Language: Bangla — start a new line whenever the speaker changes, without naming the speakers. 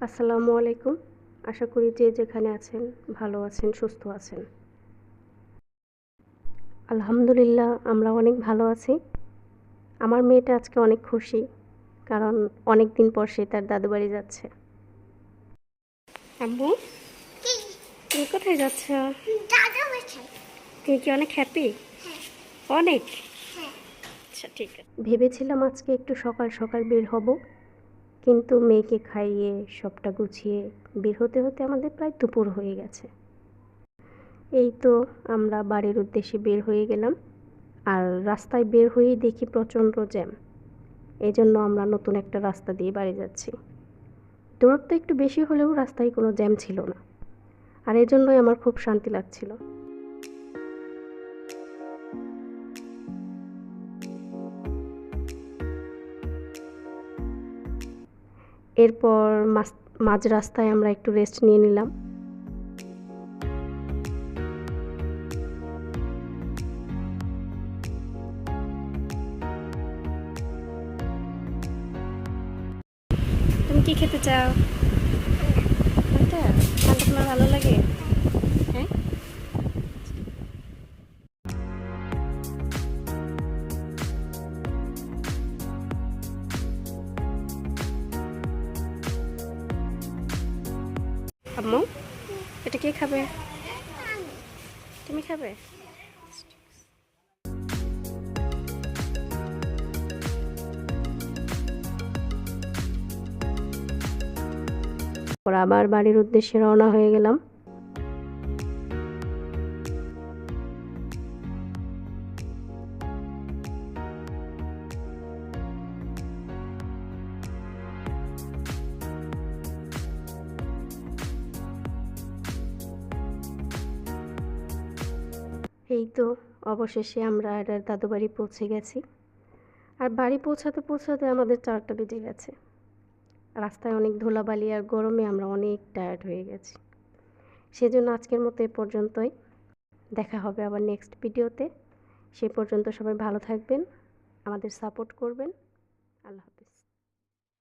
আসসালামু আলাইকুম। আশা করি যে যেখানে আছেন ভালো আছেন, সুস্থ আছেন। আলহামদুলিল্লাহ আমরা অনেক ভালো আছি। আমার মেয়েটা আজকে অনেক খুশি, কারণ অনেক দিন পর সে তার দাদু বাড়ি যাচ্ছে। আম্মু, তুমি কোথায় যাচ্ছ? তুমি কি অনেক হ্যাপি? অনেক। আচ্ছা, ঠিক আছে। ভেবেছিলাম আজকে একটু সকাল সকাল বের হব, কিন্তু মেয়েকে খাইয়ে সবটা গুছিয়ে বের হতে হতে আমাদের প্রায় দুপুর হয়ে গেছে। এই তো আমরা বাড়ির উদ্দেশ্যে বের হয়ে গেলাম, আর রাস্তায় বের হয়েই দেখি প্রচণ্ড জ্যাম। এই জন্য আমরা নতুন একটা রাস্তা দিয়ে বাড়ি যাচ্ছি। দূরত্ব একটু বেশি হলেও রাস্তায় কোনো জ্যাম ছিল না, আর এই জন্যই আমার খুব শান্তি লাগছিল। এরপর মাঝ রাস্তায় আমরা একটু রেস্ট নিয়ে নিলাম। তুমি কি খেতে চাও? ঠান্ডা? ঠান্ডা তোমার ভালো লাগে? হ্যাঁ। আম্মু, এটা কে খাবে? তুমি খাবে? ওরা আবার বাড়ির উদ্দেশ্যে রওনা হয়ে গেলাম। এই তো অবশেষে আমরা এটার দাদু বাড়ি পৌঁছে গেছি। আর বাড়ি পৌঁছাতে পৌঁছাতে আমাদের 4টা বেজে গেছে। রাস্তায় অনেক ধুলাবালি আর গরমে আমরা অনেক টায়ার্ড হয়ে গেছি। সেজন্য আজকের মতো এ পর্যন্তই। দেখা হবে আবার নেক্সট ভিডিওতে। সে পর্যন্ত সবাই ভালো থাকবেন, আমাদের সাপোর্ট করবেন। আল্লাহ হাফেজ।